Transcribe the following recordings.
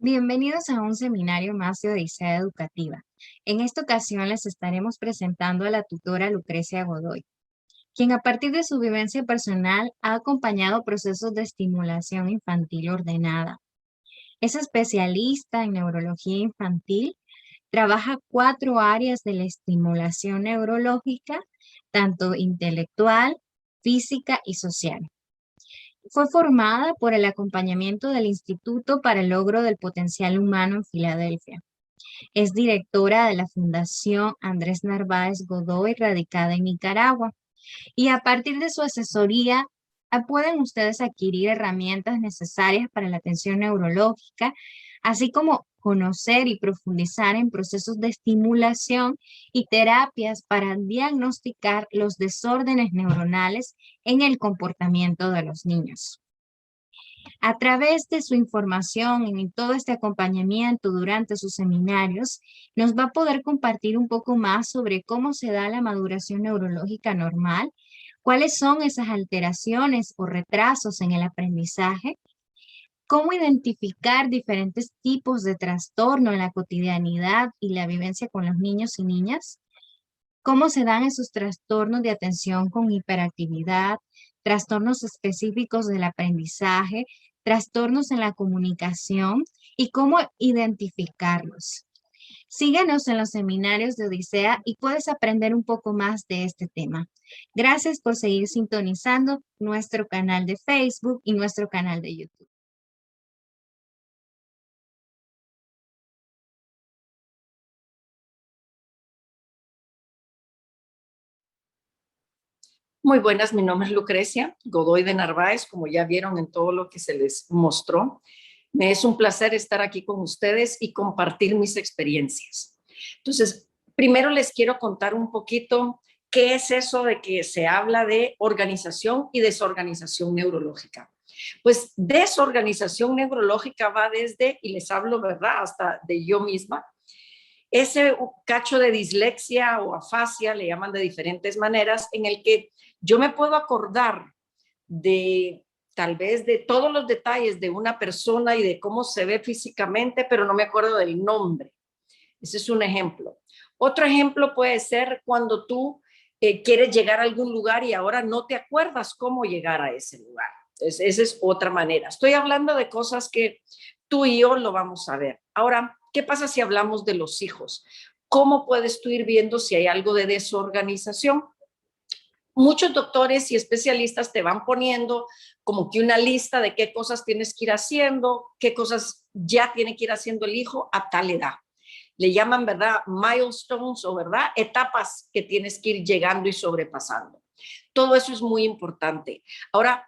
Bienvenidos a un seminario más de Odisea Educativa. En esta ocasión les estaremos presentando a la tutora Lucrecia Godoy, quien a partir de su vivencia personal ha acompañado procesos de estimulación infantil ordenada. Es especialista en neurología infantil, trabaja 4 áreas de la estimulación neurológica, tanto intelectual, física y social. Fue formada por el acompañamiento del Instituto para el Logro del Potencial Humano en Filadelfia. Es directora de la Fundación Andrés Narváez Godoy, radicada en Nicaragua. Y a partir de su asesoría, pueden ustedes adquirir herramientas necesarias para la atención neurológica, así como conocer y profundizar en procesos de estimulación y terapias para diagnosticar los desórdenes neuronales en el comportamiento de los niños. A través de su información y todo este acompañamiento durante sus seminarios, nos va a poder compartir un poco más sobre cómo se da la maduración neurológica normal, cuáles son esas alteraciones o retrasos en el aprendizaje, cómo identificar diferentes tipos de trastorno en la cotidianidad y la vivencia con los niños y niñas, cómo se dan esos trastornos de atención con hiperactividad, trastornos específicos del aprendizaje, trastornos en la comunicación y cómo identificarlos. Síguenos en los seminarios de Odisea y puedes aprender un poco más de este tema. Gracias por seguir sintonizando nuestro canal de Facebook y nuestro canal de YouTube. Muy buenas, mi nombre es Lucrecia Godoy de Narváez, como ya vieron en todo lo que se les mostró. Me es un placer estar aquí con ustedes y compartir mis experiencias. Entonces, primero les quiero contar un poquito qué es eso de que se habla de organización y desorganización neurológica. Pues desorganización neurológica va desde, y les hablo, ¿verdad?, hasta de yo misma, ese cacho de dislexia o afasia, le llaman de diferentes maneras, en el que yo me puedo acordar de tal vez de todos los detalles de una persona y de cómo se ve físicamente, pero no me acuerdo del nombre. Ese es un ejemplo. Otro ejemplo puede ser cuando tú quieres llegar a algún lugar y ahora no te acuerdas cómo llegar a ese lugar. Entonces, esa es otra manera. Estoy hablando de cosas que tú y yo lo vamos a ver. Ahora, ¿qué pasa si hablamos de los hijos? ¿Cómo puedes tú ir viendo si hay algo de desorganización? Muchos doctores y especialistas te van poniendo como que una lista de qué cosas tienes que ir haciendo, qué cosas ya tiene que ir haciendo el hijo a tal edad. Le llaman, ¿verdad?, milestones o, ¿verdad?, etapas que tienes que ir llegando y sobrepasando. Todo eso es muy importante. Ahora,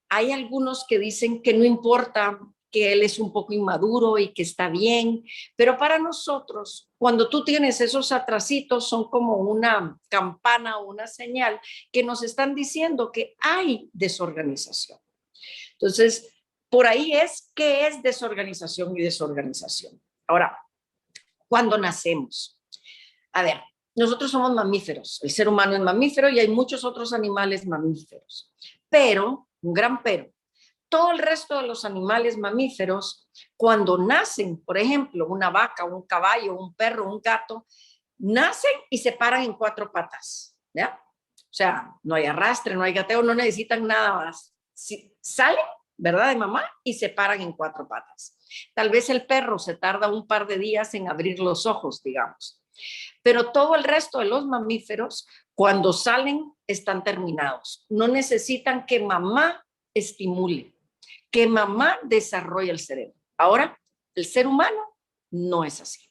hay algunos que dicen que no importa, que él es un poco inmaduro y que está bien, pero para nosotros, cuando tú tienes esos atrasitos, son como una campana o una señal que nos están diciendo que hay desorganización. Entonces, por ahí es qué es desorganización y desorganización. Ahora, cuando nacemos, a ver, nosotros somos mamíferos, el ser humano es mamífero y hay muchos otros animales mamíferos, pero, un gran pero, todo el resto de los animales mamíferos, cuando nacen, por ejemplo, una vaca, un caballo, un perro, un gato, nacen y se paran en 4 patas, ¿ya? O sea, no hay arrastre, no hay gateo, no necesitan nada más. Si salen, ¿verdad?, de mamá y se paran en 4 patas. Tal vez el perro se tarda un par de días en abrir los ojos, digamos. Pero todo el resto de los mamíferos, cuando salen, están terminados. No necesitan que mamá estimule, que mamá desarrolle el cerebro. Ahora, el ser humano no es así.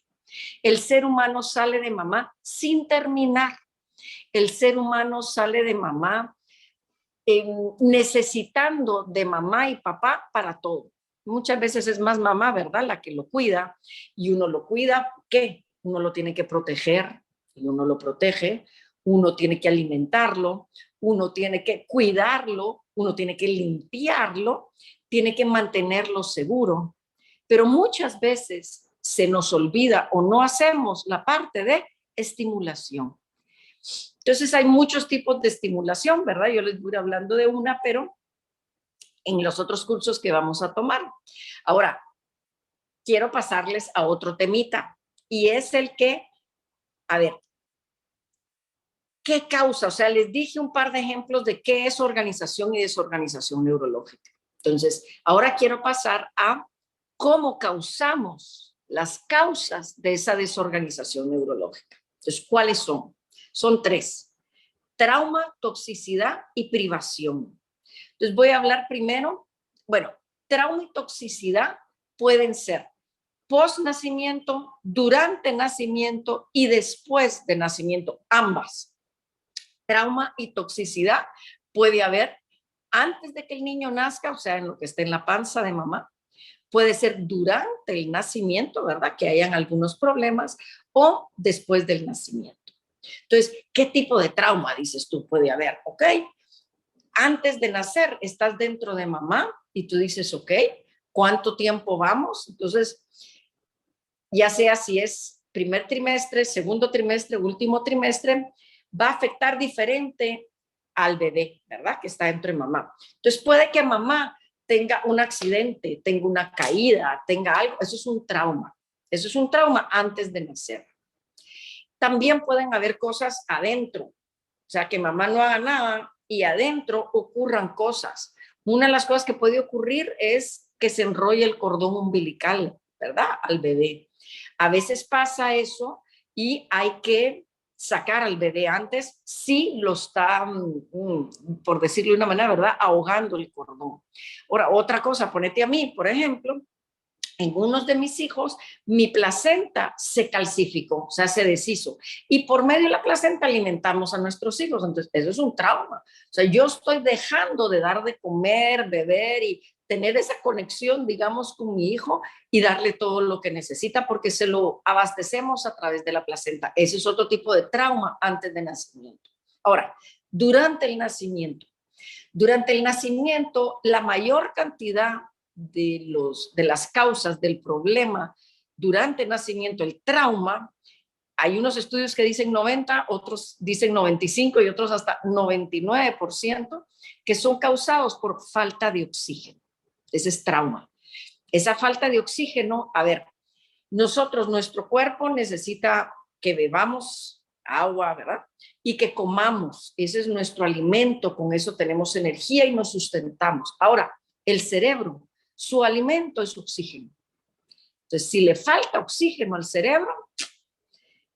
El ser humano sale de mamá sin terminar. El ser humano sale de mamá necesitando de mamá y papá para todo. Muchas veces es más mamá, ¿verdad?, la que lo cuida, y uno lo cuida, ¿qué? Uno lo tiene que proteger y uno lo protege, uno tiene que alimentarlo, uno tiene que cuidarlo, uno tiene que limpiarlo, tiene que mantenerlo seguro, pero muchas veces se nos olvida o no hacemos la parte de estimulación. Entonces hay muchos tipos de estimulación, ¿verdad? Yo les voy hablando de una, pero en los otros cursos que vamos a tomar. Ahora, quiero pasarles a otro temita y es el que, a ver, ¿qué causa? O sea, les dije un par de ejemplos de qué es organización y desorganización neurológica. Entonces, ahora quiero pasar a cómo causamos las causas de esa desorganización neurológica. Entonces, ¿cuáles son? Son tres: trauma, toxicidad y privación. Entonces, voy a hablar primero, bueno, trauma y toxicidad pueden ser post-nacimiento, durante nacimiento y después de nacimiento, ambas. Trauma y toxicidad puede haber antes de que el niño nazca, o sea, en lo que esté en la panza de mamá, puede ser durante el nacimiento, ¿verdad? Que hayan algunos problemas, o después del nacimiento. Entonces, ¿qué tipo de trauma, dices tú, puede haber? Ok, antes de nacer estás dentro de mamá y tú dices, ok, ¿cuánto tiempo vamos? Entonces, ya sea si es primer trimestre, segundo trimestre, último trimestre, va a afectar diferente al bebé, ¿verdad? Que está dentro de mamá. Entonces puede que mamá tenga un accidente, tenga una caída, tenga algo, eso es un trauma. Eso es un trauma antes de nacer. También pueden haber cosas adentro, o sea, que mamá no haga nada y adentro ocurran cosas. Una de las cosas que puede ocurrir es que se enrolle el cordón umbilical, ¿verdad? Al bebé. A veces pasa eso y hay que sacar al bebé antes si lo está, por decirlo de una manera, ¿verdad? Ahogando el cordón. Ahora, otra cosa, ponete a mí, por ejemplo, en unos de mis hijos, mi placenta se calcificó, o sea, se deshizo. Y por medio de la placenta alimentamos a nuestros hijos. Entonces, eso es un trauma. O sea, yo estoy dejando de dar de comer, beber y tener esa conexión, digamos, con mi hijo y darle todo lo que necesita porque se lo abastecemos a través de la placenta. Ese es otro tipo de trauma antes de nacimiento. Ahora, durante el nacimiento. Durante el nacimiento, la mayor cantidad de las causas del problema durante el nacimiento, el trauma, hay unos estudios que dicen 90, otros dicen 95 y otros hasta 99%, que son causados por falta de oxígeno. Ese es trauma. Esa falta de oxígeno, a ver, nuestro cuerpo necesita que bebamos agua, ¿verdad? Y que comamos. Ese es nuestro alimento, con eso tenemos energía y nos sustentamos. Ahora, el cerebro, su alimento es oxígeno. Entonces, si le falta oxígeno al cerebro,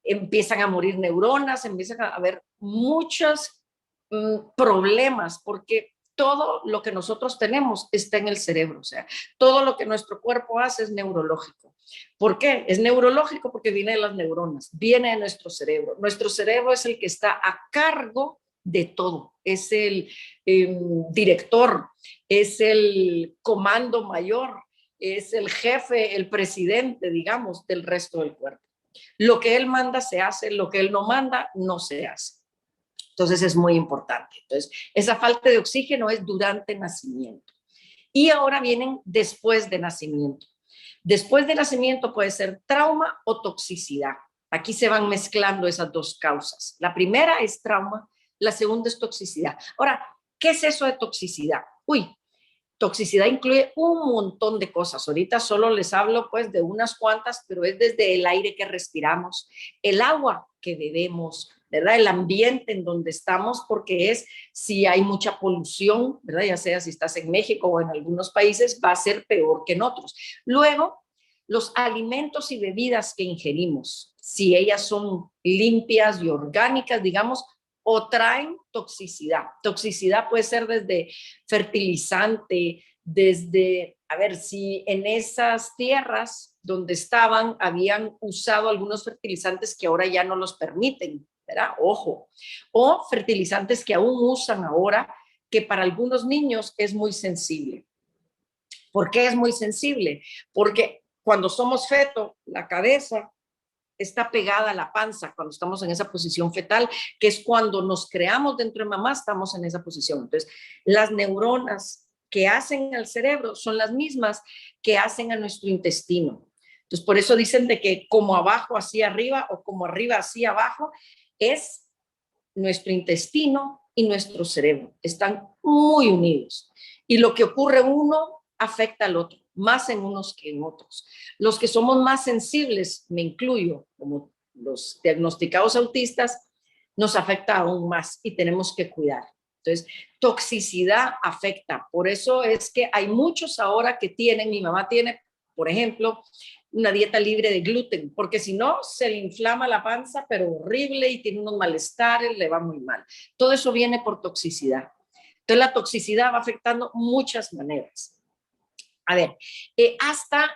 empiezan a morir neuronas, empiezan a haber muchos problemas, porque todo lo que nosotros tenemos está en el cerebro, o sea, todo lo que nuestro cuerpo hace es neurológico. ¿Por qué? Es neurológico porque viene de las neuronas, viene de nuestro cerebro. Nuestro cerebro es el que está a cargo de todo, es el director, es el comando mayor, es el jefe, el presidente, digamos, del resto del cuerpo. Lo que él manda se hace, lo que él no manda no se hace. Entonces es muy importante. Entonces, esa falta de oxígeno es durante nacimiento. Y ahora vienen después de nacimiento. Después de nacimiento puede ser trauma o toxicidad. Aquí se van mezclando esas dos causas. La primera es trauma, la segunda es toxicidad. Ahora, ¿qué es eso de toxicidad? Toxicidad incluye un montón de cosas. Ahorita solo les hablo pues de unas cuantas, pero es desde el aire que respiramos, el agua que bebemos, ¿verdad? El ambiente en donde estamos, porque es si hay mucha polución, ¿verdad? Ya sea si estás en México o en algunos países, va a ser peor que en otros. Luego, los alimentos y bebidas que ingerimos, si ellas son limpias y orgánicas, digamos, o traen toxicidad. Toxicidad puede ser desde fertilizante, desde, a ver, si en esas tierras donde estaban habían usado algunos fertilizantes que ahora ya no los permiten, ¿verdad? Ojo. O fertilizantes que aún usan ahora, que para algunos niños es muy sensible. ¿Por qué es muy sensible? Porque cuando somos feto, la cabeza está pegada a la panza cuando estamos en esa posición fetal, que es cuando nos creamos dentro de mamá, estamos en esa posición. Entonces, las neuronas que hacen al cerebro son las mismas que hacen a nuestro intestino. Entonces, por eso dicen de que como abajo, así arriba, o como arriba, así abajo, es nuestro intestino y nuestro cerebro. Están muy unidos. Y lo que ocurre en uno afecta al otro. más en unos que en otros. Los que somos más sensibles, me incluyo, como los diagnosticados autistas, nos afecta aún más y tenemos que cuidar. Entonces, toxicidad afecta. Por eso es que hay muchos ahora que tienen, mi mamá tiene, por ejemplo, una dieta libre de gluten, porque si no, se le inflama la panza, pero horrible, y tiene unos malestares, le va muy mal. Todo eso viene por toxicidad. Entonces, la toxicidad va afectando muchas maneras. A ver, hasta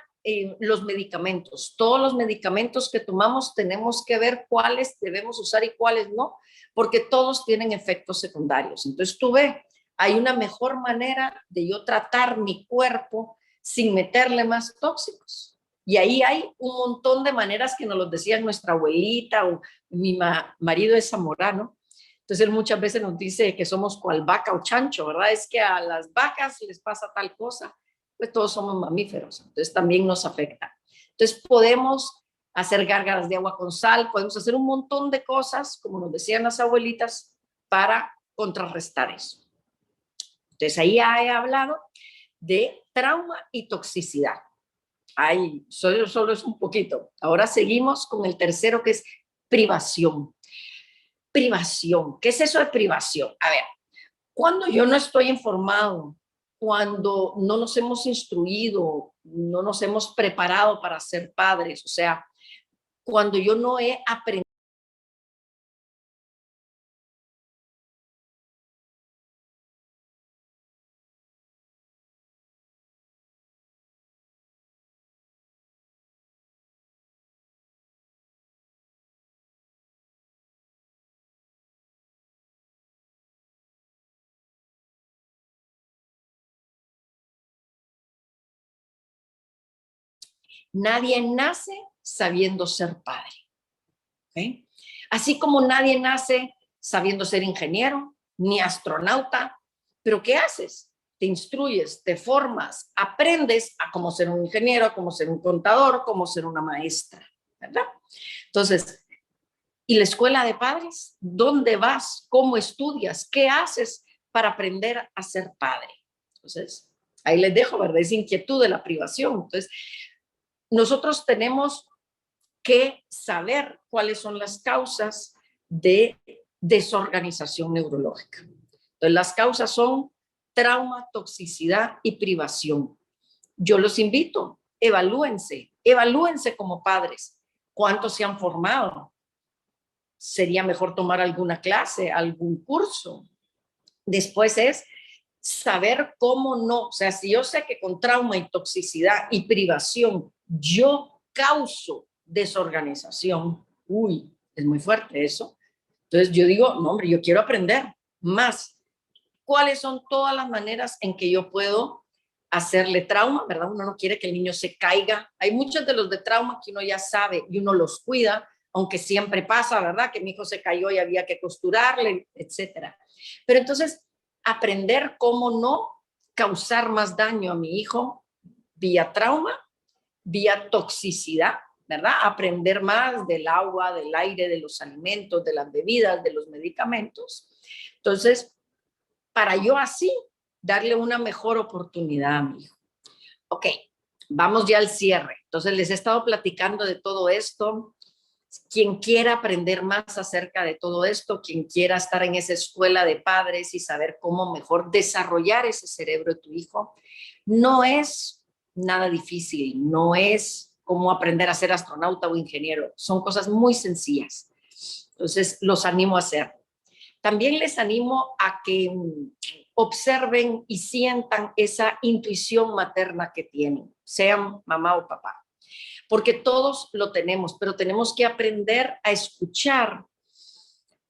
los medicamentos. Todos los medicamentos que tomamos tenemos que ver cuáles debemos usar y cuáles no, porque todos tienen efectos secundarios. Entonces, tú ves, hay una mejor manera de yo tratar mi cuerpo sin meterle más tóxicos. Y ahí hay un montón de maneras que nos lo decía nuestra abuelita, o mi marido es zamorano. Entonces él muchas veces nos dice que somos cual vaca o chancho, ¿verdad? Es que a las vacas les pasa tal cosa, pues todos somos mamíferos, entonces también nos afecta. Entonces podemos hacer gárgaras de agua con sal, podemos hacer un montón de cosas, como nos decían las abuelitas, para contrarrestar eso. Entonces ahí ya he hablado de trauma y toxicidad. Ay, solo es un poquito. Ahora seguimos con el tercero, que es privación. Privación. ¿Qué es eso de privación? A ver, cuando yo no estoy informado, cuando no nos hemos instruido, no nos hemos preparado para ser padres, o sea, cuando yo no he aprendido. Nadie nace sabiendo ser padre. ¿Okay? Así como nadie nace sabiendo ser ingeniero, ni astronauta, pero ¿qué haces? Te instruyes, te formas, aprendes a cómo ser un ingeniero, a cómo ser un contador, cómo ser una maestra, ¿verdad? Entonces, ¿y la escuela de padres? ¿Dónde vas? ¿Cómo estudias? ¿Qué haces para aprender a ser padre? Entonces, ahí les dejo, ¿verdad? Esa inquietud de la privación. Entonces, nosotros tenemos que saber cuáles son las causas de desorganización neurológica. Entonces, las causas son trauma, toxicidad y privación. Yo los invito, evalúense como padres. ¿Cuántos se han formado? Sería mejor tomar alguna clase, algún curso. Después es saber cómo no, o sea, si yo sé que con trauma y toxicidad y privación yo causo desorganización, uy, es muy fuerte eso. Entonces yo digo, no, hombre, yo quiero aprender más. ¿Cuáles son todas las maneras en que yo puedo hacerle trauma, verdad? Uno no quiere que el niño se caiga. Hay muchos de los de trauma que uno ya sabe y uno los cuida, aunque siempre pasa, ¿verdad? Que mi hijo se cayó y había que costurarle, etcétera. Pero entonces, aprender cómo no causar más daño a mi hijo vía trauma, vía toxicidad, ¿verdad? Aprender más del agua, del aire, de los alimentos, de las bebidas, de los medicamentos. Entonces, para yo así darle una mejor oportunidad a mi hijo. Ok, vamos ya al cierre. Entonces, les he estado platicando de todo esto. Quien quiera aprender más acerca de todo esto, quien quiera estar en esa escuela de padres y saber cómo mejor desarrollar ese cerebro de tu hijo, no es nada difícil, no es como aprender a ser astronauta o ingeniero, son cosas muy sencillas. Entonces, los animo a hacer. También les animo a que observen y sientan esa intuición materna que tienen, sean mamá o papá, porque todos lo tenemos, pero tenemos que aprender a escuchar,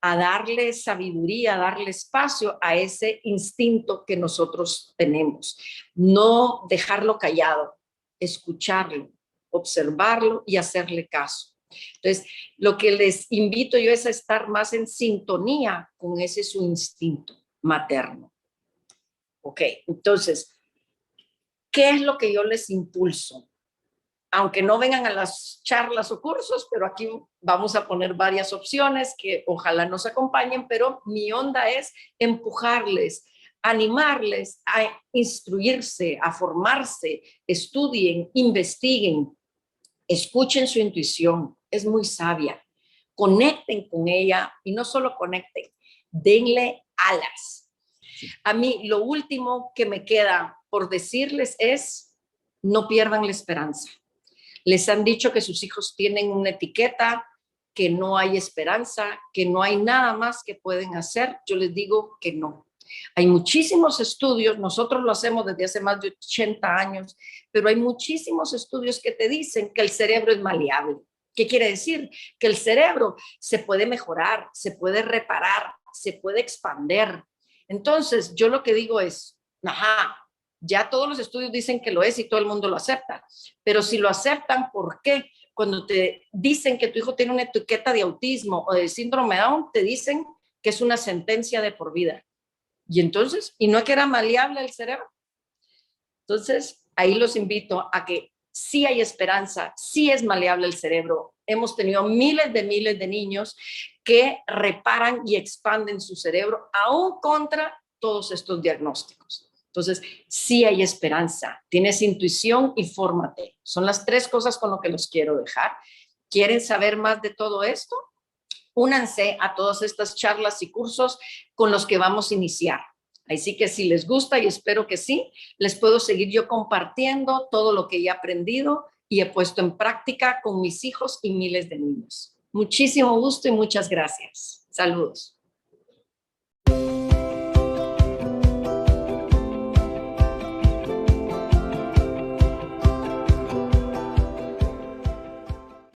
a darle sabiduría, a darle espacio a ese instinto que nosotros tenemos. No dejarlo callado, escucharlo, observarlo y hacerle caso. Entonces, lo que les invito yo es a estar más en sintonía con ese su instinto materno. Ok, entonces, ¿qué es lo que yo les impulso? Aunque no vengan a las charlas o cursos, pero aquí vamos a poner varias opciones que ojalá nos acompañen, pero mi onda es empujarles animarles a instruirse, a formarse, estudien, investiguen, escuchen su intuición, es muy sabia, conecten con ella y no solo conecten, denle alas. A mí lo último que me queda por decirles es, no pierdan la esperanza. Les han dicho que sus hijos tienen una etiqueta, que no hay esperanza, que no hay nada más que pueden hacer. Yo les digo que no. Hay muchísimos estudios, nosotros lo hacemos desde hace más de 80 años, pero hay muchísimos estudios que te dicen que el cerebro es maleable. ¿Qué quiere decir? Que el cerebro se puede mejorar, se puede reparar, se puede expandir. Entonces, yo lo que digo es, ajá, ya todos los estudios dicen que lo es y todo el mundo lo acepta, pero si lo aceptan, ¿por qué? Cuando te dicen que tu hijo tiene una etiqueta de autismo o de síndrome Down, te dicen que es una sentencia de por vida. Y entonces, ¿y no es que era maleable el cerebro? Entonces, ahí los invito a que sí hay esperanza, sí es maleable el cerebro. Hemos tenido miles de niños que reparan y expanden su cerebro, aún contra todos estos diagnósticos. Entonces, sí hay esperanza. Tienes intuición y fórmate. Son las 3 cosas con lo que los quiero dejar. ¿Quieren saber más de todo esto? Únanse a todas estas charlas y cursos con los que vamos a iniciar. Así que si les gusta, y espero que sí, les puedo seguir yo compartiendo todo lo que he aprendido y he puesto en práctica con mis hijos y miles de niños. Muchísimo gusto y muchas gracias. Saludos.